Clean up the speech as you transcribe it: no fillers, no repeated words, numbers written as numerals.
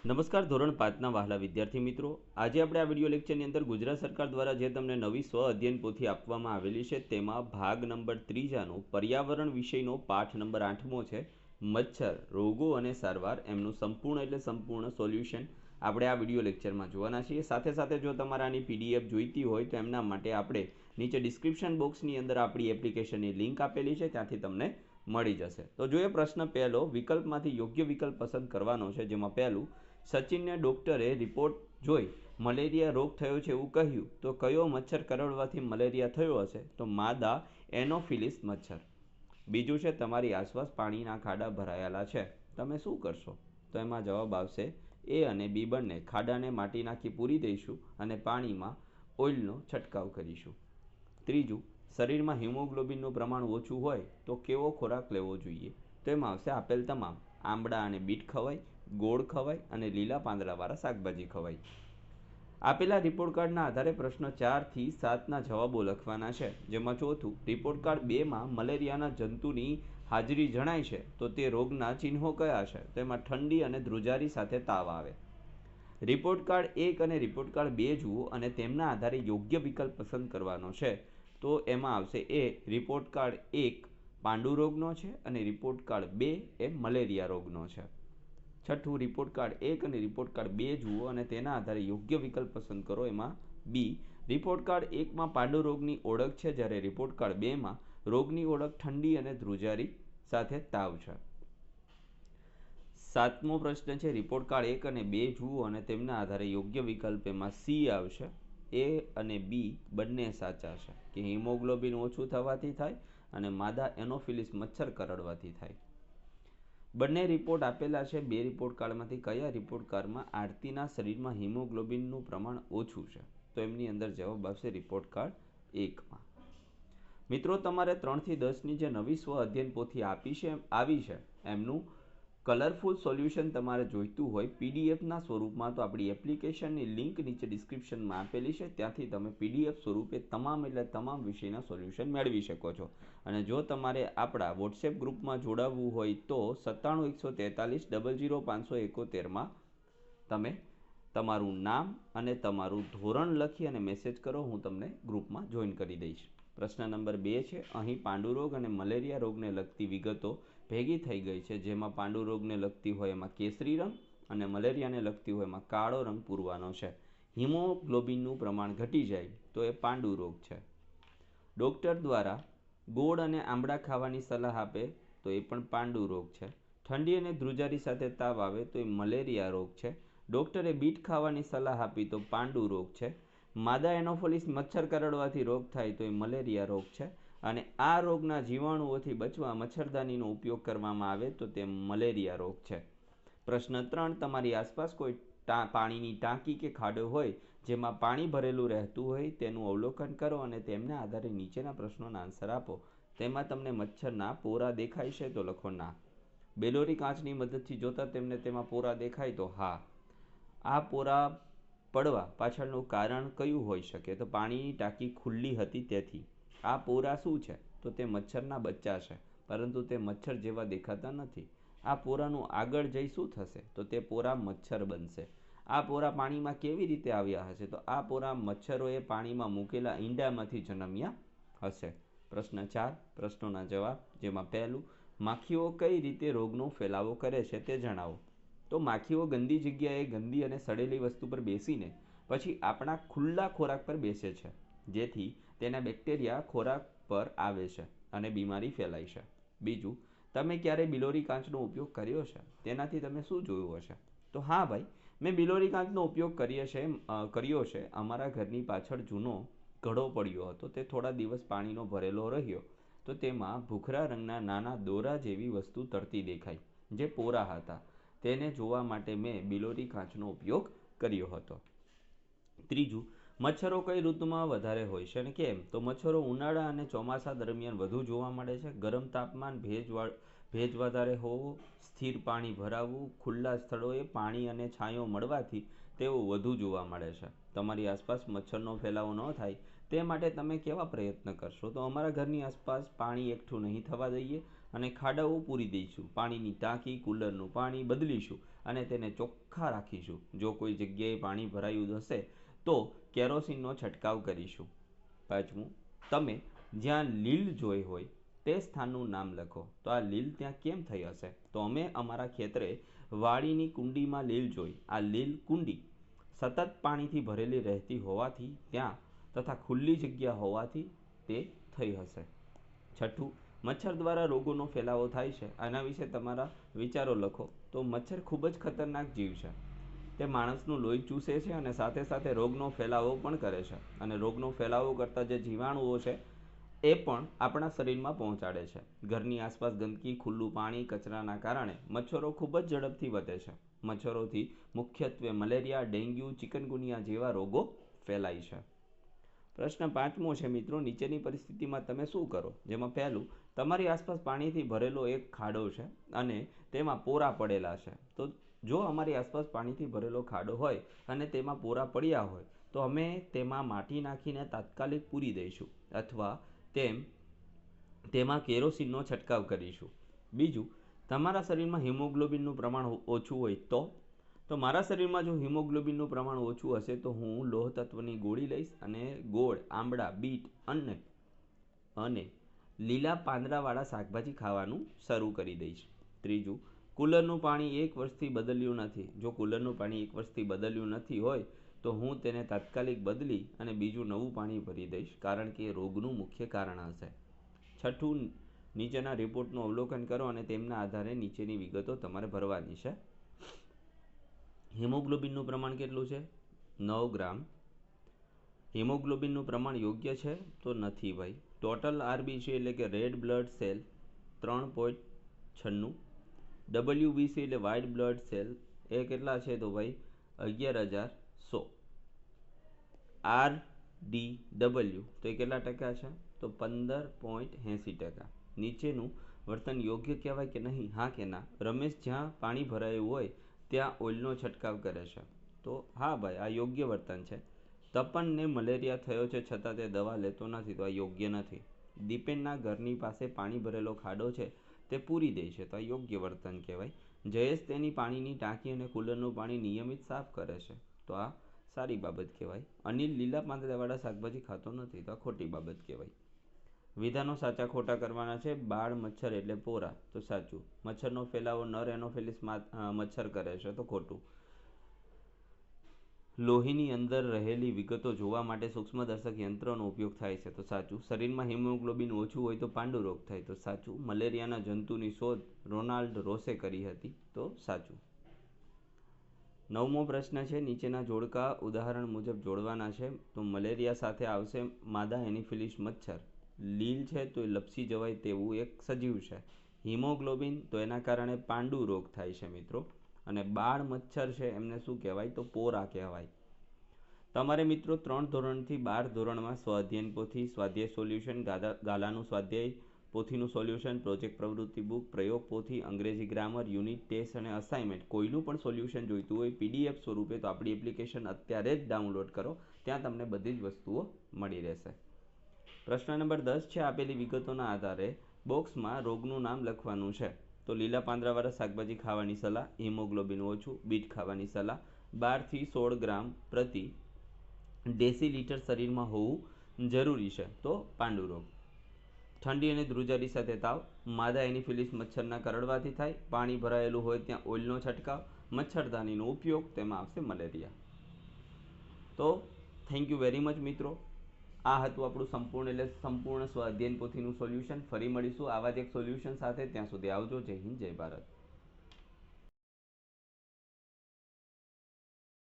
નમસ્કાર ધોરણ 5ના વહાલા વિદ્યાર્થી મિત્રો, આજે આપણે આ વિડિયો લેક્ચરની અંદર ગુજરાત સરકાર દ્વારા જે તમને નવી સ્વ અધ્યયન પોથી આપવામાં આવેલી છે તેમાં ભાગ નંબર 3નો પર્યાવરણ વિષયનો પાઠ નંબર 8મો છે મચ્છર રોગો અને સારવાર એમનું સંપૂર્ણ સોલ્યુશન આપણે આ વિડિયો લેક્ચરમાં જોવાના છીએ। સાથે સાથે જો તમારે આની પીડીએફ જોઈતી હોય તો એમના માટે આપણે નીચે ડિસ્ક્રિપ્શન બોક્સની અંદર આપણી એપ્લિકેશનની લિંક આપેલી છે, ત્યાંથી તમને મળી જશે। તો જોઈએ પ્રશ્ન પહેલો, વિકલ્પમાંથી યોગ્ય વિકલ્પ પસંદ કરવાનો છે, જેમાં પહેલું સચિનને ડોક્ટરે રિપોર્ટ જોઈ મલેરિયા રોગ થયો છે એવું કહ્યું તો કયો મચ્છર કરડવાથી મલેરિયા થયો હશે? તો માદા એનોફિલિસ મચ્છર। બીજું છે તમારી આસપાસ પાણીના ખાડા ભરાયેલા છે, તમે શું કરશો? તો એમાં જવાબ આવશે એ અને બી બંને। ખાડાને માટી નાખી પૂરી દઈશું અને પાણીમાં ઓઇલનો છંટકાવ કરીશું। ત્રીજું, શરીરમાં હિમોગ્લોબિનનું પ્રમાણ ઓછું હોય તો કેવો ખોરાક લેવો જોઈએ? તો એમાં આવશે આપેલ તમામ। આંબળા અને બીટ ખવાય, ગોળ ખવાય અને લીલા પાંદડાવાળા શાકભાજી ખવાય। આપેલા રિપોર્ટ કાર્ડના આધારે પ્રશ્ન 4 થી 7ના જવાબો લખવાના છે, જેમાં ચોથું રિપોર્ટ કાર્ડ 2માં મલેરિયાના જંતુની હાજરી જણાય છે તો તે રોગના ચિહ્નો કયા છે? તો એમાં ઠંડી અને ધ્રુજારી સાથે તાવ આવે। રિપોર્ટ કાર્ડ 1 અને રિપોર્ટ કાર્ડ 2 જુઓ અને તેમના આધારે યોગ્ય વિકલ્પ પસંદ કરવાનો છે। તો એમાં આવશે એ રિપોર્ટ કાર્ડ 1 પાંડુ રોગનો છે અને રિપોર્ટ કાર્ડ 2 એ મલેરિયા રોગનો છે। છઠ્ઠું, રિપોર્ટ કાર્ડ 1 અને રિપોર્ટ કાર્ડ 2 જુઓ અને તેના આધારે યોગ્ય વિકલ્પ પસંદ કરો। એમાં બી રિપોર્ટ કાર્ડ 1માં પાંડુ રોગની ઓળખ છે, જ્યારે રિપોર્ટ કાર્ડ 2માં રોગની ઓળખ ઠંડી અને ધ્રુજારી સાથે તાવ છે। સાતમો પ્રશ્ન છે, રિપોર્ટ કાર્ડ 1 અને 2 જુઓ અને તેમના આધારે યોગ્ય વિકલ્પ એમાં સી આવશે। એ અને બી બંને સાચા છે કે હિમોગ્લોબિન ઓછું થવાથી થાય અને માદા એનોફિલિસ મચ્છર કરડવાથી થાય। બંને રિપોર્ટ આપેલા છે। બે રિપોર્ટ કાર્ડમાંથી કયા રિપોર્ટ કાર્ડમાં આરતીના શરીરમાં હિમોગ્લોબિનનું પ્રમાણ ઓછું છે? તો એમની અંદર જવાબ આવશે રિપોર્ટ કાર્ડ 1માં। મિત્રો, તમારે 3 થી 10ની જે નવી સ્વ અધ્યયન પોથી આવી છે એમનું કલરફુલ સોલ્યુશન તમારે જોઈતું હોય પીડીએફના સ્વરૂપમાં તો આપણી એપ્લિકેશનની લિંક નીચે ડિસ્ક્રિપ્શનમાં આપેલી છે, ત્યાંથી તમે પીડીએફ સ્વરૂપે તમામ વિષયના સોલ્યુશન મેળવી શકો છો। અને જો તમારે આપણા વોટ્સએપ ગ્રુપમાં જોડાવવું હોય તો 9714300571માં તમે તમારું નામ અને તમારું ધોરણ લખી અને મેસેજ કરો, હું તમને ગ્રુપમાં જોઈન કરી દઈશ। પ્રશ્ન નંબર 2 છે, અહીં પાંડુ રોગ અને મલેરિયા રોગને લગતી વિગતો ભેગી થઈ ગઈ છે, જેમાં પાંડુ રોગને લગતી હોય એમાં કેસરી રંગ અને મલેરિયાને લગતી હોય એમાં કાળો રંગ પૂરવાનો છે। હિમોગ્લોબિનનું પ્રમાણ ઘટી જાય તો એ પાંડુ રોગ છે। ડૉક્ટર દ્વારા ગોળ અને આંબળા ખાવાની સલાહ આપે તો એ પણ પાંડુ રોગ છે। ઠંડી અને ધ્રુજારી સાથે તાવ આવે તો એ મલેરિયા રોગ છે। ડૉક્ટરે બીટ ખાવાની સલાહ આપી તો પાંડુ રોગ છે। માદા એનોફિલિસ મચ્છર કરડવાથી રોગ થાય તો એ મલેરિયા રોગ છે। અને આ રોગના જીવાણુઓથી બચવા મચ્છરદાનીનો ઉપયોગ કરવામાં આવે તો તે મલેરિયા રોગ છે। પ્રશ્ન 3, તમારી આસપાસ કોઈ પાણીની ટાંકી કે ખાડો હોય જેમાં પાણી ભરેલું રહેતું હોય તેનું અવલોકન કરો અને તેમના આધારે નીચેના પ્રશ્નોના આન્સર આપો। તેમાં તમને મચ્છરના પોરા દેખાય છે તો લખો ના। બેલોરી કાચની મદદથી જોતા તેમને તેમાં પોરા દેખાય તો હા। આ પોરા પડવા પાછળનું કારણ કયું હોઈ શકે? તો પાણીની ટાંકી ખુલ્લી હતી તેથી। આ પોરા શું છે? તો તે મચ્છરના બચ્ચા છે, પરંતુ તે મચ્છર જેવા દેખાતા નથી। આ પોરાનું આગળ જઈ શું થશે? તો તે પોરા મચ્છર બનશે। આ પોરા પાણીમાં કેવી રીતે આવ્યા હશે? તો આ પોરા મચ્છરોએ પાણીમાં મૂકેલા ઈંડામાંથી જન્મ્યા હશે। પ્રશ્ન 4, પ્રશ્નોના જવાબ, જેમાં પહેલું માખીઓ કઈ રીતે રોગનો ફેલાવો કરે છે તે જણાવો। તો માખીઓ ગંદી જગ્યાએ ગંદી અને સડેલી વસ્તુ પર બેસીને પછી આપણા ખુલ્લા ખોરાક પર બેસે છે, જેથી તેના બેક્ટેરિયા ખોરાક પર આવે છે અને બીમારી ફેલાય છે। બીજું, તમે ક્યારે બિલોરી કાચનો ઉપયોગ કર્યો છે? તેનાથી તમે શું જોયું હશે? તો હા ભાઈ, મેં બિલોરી કાચનો ઉપયોગ કર્યો છે। અમારા ઘરની પાછળ જૂનો ઘડો પડ્યો હતો, તે થોડા દિવસ પાણીનો ભરેલો રહ્યો તો તેમાં ભૂખરા રંગના નાના દોરા જેવી વસ્તુ તરતી દેખાઈ, જે પોરા હતા। તેને જોવા માટે મેં બિલોરી કાચનો ઉપયોગ કર્યો હતો। ત્રીજું, મચ્છરો કઈ ઋતુમાં વધારે હોય છે અને કેમ? તો મચ્છરો ઉનાળા અને ચોમાસા દરમિયાન વધુ જોવા મળે છે। ગરમ તાપમાન, ભેજ વધારે હોવો, સ્થિર પાણી ભરાવું, ખુલ્લા સ્થળોએ પાણી અને છાંયો મળવાથી તેઓ વધુ જોવા મળે છે। તમારી આસપાસ મચ્છરનો ફેલાવો ન થાય તે માટે તમે કેવા પ્રયત્ન કરશો? તો અમારા ઘરની આસપાસ પાણી એકઠું નહીં થવા દઈએ અને ખાડાઓ પૂરી દઈશું, પાણીની ટાંકી, કુલરનું પાણી બદલીશું અને તેને ચોખ્ખા રાખીશું. જો કોઈ જગ્યાએ પાણી ભરાયું હશે તો કેરોસીનનો છંટકાવ કરીશું. પાંચમું, તમે જ્યાં લીલ જોઈ હોય તે સ્થાનનું નામ લખો. તો આ લીલ ત્યાં કેમ થઈ હશે? તો અમે અમારા ખેતરે વાડીની કુંડીમાં લીલ જોઈ. આ લીલ કુંડી સતત પાણીથી ભરેલી રહેતી હોવાથી ત્યાં તથા ખુલ્લી જગ્યા હોવાથી તે થઈ હશે. છઠ્ઠું, મચ્છર દ્વારા રોગોનો ફેલાવો થાય છે. આના વિશે તમારા વિચારો લખો. તો મચ્છર ખૂબ જ ખતરનાક જીવ છે. તે માણસનું લોહી ચૂસે છે અને સાથે સાથે રોગનો ફેલાવો પણ કરે છે. અને રોગનો ફેલાવો કરતા જે જીવાણુઓ છે એ પણ આપણા શરીરમાં પહોંચાડે છે. ઘરની આસપાસ ગંદકી, ખુલ્લું પાણી, કચરાના કારણે મચ્છરો ખૂબ જ ઝડપથી વધે છે. મચ્છરોથી મુખ્યત્વે મલેરિયા, ડેન્ગ્યુ, ચિકનગુનિયા જેવા રોગો ફેલાય છે. પ્રશ્ન 5મો છે મિત્રો, નીચેની પરિસ્થિતિમાં તમે શું કરો? જેમાં પહેલું, તમારી આસપાસ પાણીથી ભરેલો એક ખાડો છે અને તેમાં પોરા પડેલા છે. તો જો અમારી આસપાસ પાણીથી ભરેલો ખાડો હોય અને તેમાં પોરા પડ્યા હોય તો અમે તેમાં માટી નાખીને તાત્કાલિક પૂરી દઈશું અથવા તેમાં કેરોસીનનો છંટકાવ કરીશું. બીજું, તમારા શરીરમાં હિમોગ્લોબિનનું પ્રમાણ ઓછું હોય તો મારા શરીરમાં જો હિમોગ્લોબિનનું પ્રમાણ ઓછું હશે તો હું લોહ તત્વની ગોળી લઈશ અને ગોળ, આંબળા, બીટ અને લીલા પાંદડાવાળા શાકભાજી ખાવાનું શરૂ કરી દઈશ. ત્રીજું, કુલરનું પાણી 1 વર્ષથી બદલ્યું નથી. જો કુલરનું પાણી 1 વર્ષથી બદલ્યું નથી હોય તો હું તેને તાત્કાલિક બદલી અને બીજું નવું પાણી ભરી દઈશ, કારણ કે એ રોગનું મુખ્ય કારણ હશે. છઠ્ઠું, નીચેના રિપોર્ટનું અવલોકન કરો અને તેમના આધારે નીચેની વિગતો તમારે ભરવાની છે. હિમોગ્લોબિનનું પ્રમાણ કેટલું છે? 9 ગ્રામ. હિમોગ્લોબિનનું પ્રમાણ યોગ્ય છે તો નથી ભાઈ. ટોટલ આરબીસી એટલે કે રેડ બ્લડ સેલ 3.96. WBC એટલે વ્હાઇટ બ્લડ સેલ એ કેટલા છે તો ભાઈ 11,100. RDW તો એ કેટલા ટકા છે તો 15.80%. નીચેનું વર્તન યોગ્ય કહેવાય કે નહીં? હા કે ના? રમેશ જ્યાં પાણી ભરાયું હોય ત્યાં ઓઇલનો છંટકાવ કરે છે. તો હા ભાઈ, આ યોગ્ય વર્તન છે. તપનને મલેરિયા થયો છે છતાં તે દવા લેતો નથી, તો આ યોગ્ય નથી. દીપેનના ઘરની પાસે પાણી ભરેલો ખાડો છે તે પૂરી દે છે, તો આ યોગ્ય વર્તન કહેવાય. જયેશ તેની પાણીની ટાંકી અને કુલરનું પાણી નિયમિત સાફ કરે છે, તો આ સારી બાબત કહેવાય. અનિલ લીલા પાંદડાવાળા શાકભાજી ખાતો નથી, તો આ ખોટી બાબત કહેવાય. વિધાનો સાચા ખોટા કરવાના છે. બાળ મચ્છર એટલે પોરા, તો સાચું. મચ્છરનો ફેલાવો નર એનોફિલિસ મચ્છર કરે છે, તો ખોટું. લોહીની અંદર રહેલી વિગતો જોવા માટે સૂક્ષ્મદર્શક યંત્રનો ઉપયોગ થાય છે, તો સાચું. શરીરમાં હિમોગ્લોબિન ઓછું હોય તો પાંડુ રોગ થાય, તો સાચું. મલેરિયાના જંતુની શોધ રોનાલ્ડ રોસે કરી હતી, તો સાચું. 9મો પ્રશ્ન છે, નીચેના જોડકા ઉદાહરણ મુજબ જોડવાના છે. તો મલેરિયા સાથે આવશે માદા એનોફિલિસ મચ્છર. લીલ છે તો એ લપસી જવાય તેવું એક સજીવ છે. હિમોગ્લોબિન તો એના કારણે પાંડુ રોગ થાય છે મિત્રો. અને બાળ મચ્છર છે એમને શું કહેવાય તો પોરા કહેવાય. તમારે મિત્રો 3 ધોરણથી 12 ધોરણમાં સ્વાધ્યાયન પોથી, સ્વાધ્યાય સોલ્યુશન, ગાલાનું સ્વાધ્યાય પોથીનું સોલ્યુશન, પ્રોજેક્ટ પ્રવૃત્તિ બુક, પ્રયોગ પોથી, અંગ્રેજી ગ્રામર, યુનિટ ટેસ્ટ અને અસાઇનમેન્ટ કોઈનું પણ સોલ્યુશન જોઈતું હોય PDF સ્વરૂપે તો આપણી એપ્લિકેશન અત્યારે જ ડાઉનલોડ કરો. ત્યાં તમને બધી જ વસ્તુઓ મળી રહેશે. પ્રશ્ન નંબર 10 છે, આપેલી વિગતોના આધારે બોક્સમાં રોગનું નામ લખવાનું છે. તો લીલા પાંદડાવાળા શાકભાજી ખાવાની સલાહ, હિમોગ્લોબિન ઓછું, બીટ ખાવાની સલાહ, 12 થી 16 ગ્રામ પ્રતિ ડેસીલીટર શરીરમાં હોવું જરૂરી છે, તો પાંડુ રોગ. ઠંડી અને ધ્રુજારી સાથે તાવ, માદા એનોફિલિસ મચ્છરના કરડવાથી થાય. પાણી ભરાયેલું હોય ત્યાં ઓઇલનો છંટકાવ, મચ્છરદાનીનો ઉપયોગ, તેમાં આવશે મલેરિયા. તો થેન્ક યુ વેરી મચ મિત્રો. આ હતું આપણું સંપૂર્ણ સ્વાધ્યાયન પોથીનું સોલ્યુશન. ફરી મળીશું આવા જ એક સોલ્યુશન સાથે. ત્યાં સુધી આવજો. જય હિન્દ, જય ભારત.